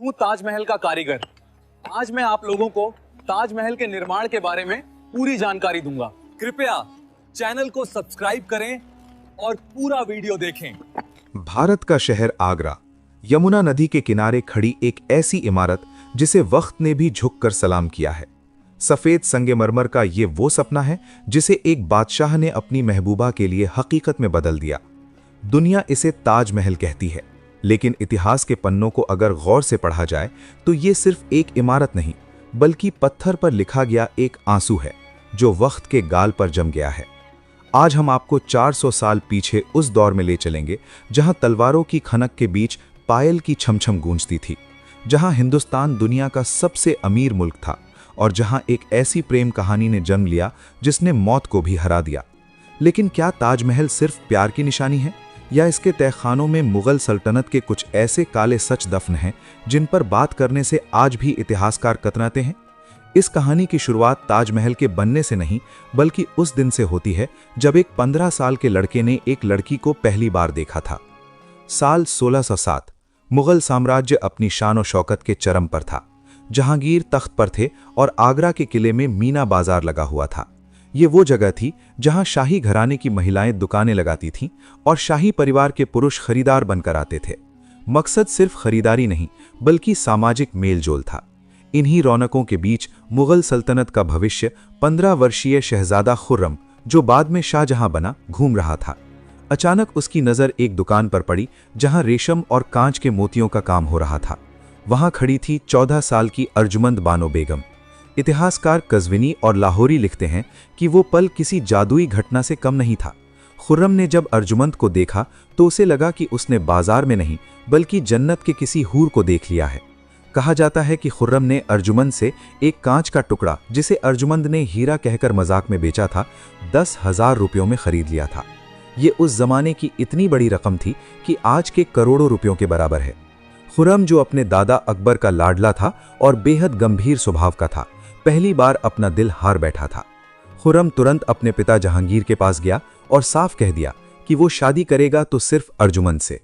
हूँ ताजमहल का कारीगर। आज मैं आप लोगों को ताजमहल के निर्माण के बारे में पूरी जानकारी दूंगा। कृपया चैनल को सब्सक्राइब करें और पूरा वीडियो देखें। भारत का शहर आगरा यमुना नदी के किनारे खड़ी एक ऐसी इमारत जिसे वक्त ने भी झुककर सलाम किया है। सफेद संगमरमर का ये वो सपना है जिसे एक बादशाह ने अपनी महबूबा के लिए हकीकत में बदल दिया। दुनिया इसे ताजमहल कहती है, लेकिन इतिहास के पन्नों को अगर गौर से पढ़ा जाए तो ये सिर्फ एक इमारत नहीं बल्कि पत्थर पर लिखा गया एक आंसू है जो वक्त के गाल पर जम गया है। आज हम आपको 400 साल पीछे उस दौर में ले चलेंगे जहां तलवारों की खनक के बीच पायल की छमछम गूंजती थी, जहां हिंदुस्तान दुनिया का सबसे अमीर मुल्क था और जहां एक ऐसी प्रेम कहानी ने जन्म लिया जिसने मौत को भी हरा दिया। लेकिन क्या ताजमहल सिर्फ प्यार की निशानी है या इसके तहखानों में मुगल सल्तनत के कुछ ऐसे काले सच दफन हैं जिन पर बात करने से आज भी इतिहासकार कतराते हैं? इस कहानी की शुरुआत ताजमहल के बनने से नहीं बल्कि उस दिन से होती है जब एक 15 साल के लड़के ने एक लड़की को पहली बार देखा था। साल 1607 मुगल साम्राज्य अपनी शान और शौकत के चरम पर था। जहांगीर तख्त पर थे और आगरा के किले में मीना बाजार लगा हुआ था। ये वो जगह थी जहां शाही घराने की महिलाएं दुकानें लगाती थीं और शाही परिवार के पुरुष खरीदार बनकर आते थे। मकसद सिर्फ खरीदारी नहीं बल्कि सामाजिक मेलजोल था। इन्हीं रौनकों के बीच मुगल सल्तनत का भविष्य 15 वर्षीय शहजादा खुर्रम, जो बाद में शाहजहां बना, घूम रहा था। अचानक उसकी नज़र एक दुकान पर पड़ी जहां रेशम और कांच के मोतियों का काम हो रहा था। वहां खड़ी थी 14 साल की अर्जुमंद बानो बेगम। इतिहासकार कज़विनी और लाहौरी लिखते हैं कि वो पल किसी जादुई घटना से कम नहीं था। खुर्रम ने जब अर्जुमंद को देखा तो उसे लगा कि उसने बाजार में नहीं बल्कि जन्नत के किसी हूर को देख लिया है। कहा जाता है कि खुर्रम ने अर्जुमंद से एक कांच का टुकड़ा, जिसे अर्जुमंद ने हीरा कहकर मजाक में बेचा था, 10,000 रुपयों में खरीद लिया था। ये उस जमाने की इतनी बड़ी रकम थी कि आज के करोड़ों रुपयों के बराबर है। खुर्रम, जो अपने दादा अकबर का लाडला था और बेहद गंभीर स्वभाव का था, पहली बार अपना दिल हार बैठा था। खुर्रम तुरंत अपने पिता जहांगीर के पास गया और साफ कह दिया कि वो शादी करेगा तो सिर्फ अर्जुमंद से।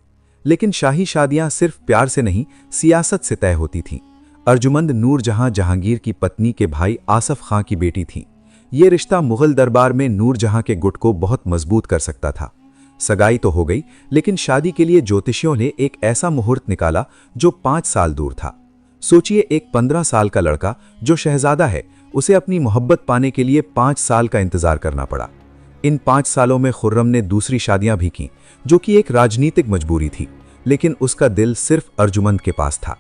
लेकिन शाही शादियां सिर्फ प्यार से नहीं, सियासत से तय होती थीं। अर्जुमंद नूरजहां जहांगीर की पत्नी के भाई आसफ खां की बेटी थी। ये रिश्ता मुगल दरबार में नूरजहां के गुट को बहुत मजबूत कर सकता था। सगाई तो हो गई, लेकिन शादी के लिए ज्योतिषियों ने एक ऐसा मुहूर्त निकाला जो 5 साल दूर था। सोचिए, एक 15 साल का लड़का जो शहजादा है, उसे अपनी मोहब्बत पाने के लिए 5 साल का इंतजार करना पड़ा। इन 5 सालों में खुर्रम ने दूसरी शादियां भी कीं, जो कि एक राजनीतिक मजबूरी थी, लेकिन उसका दिल सिर्फ अर्जुमंद के पास था।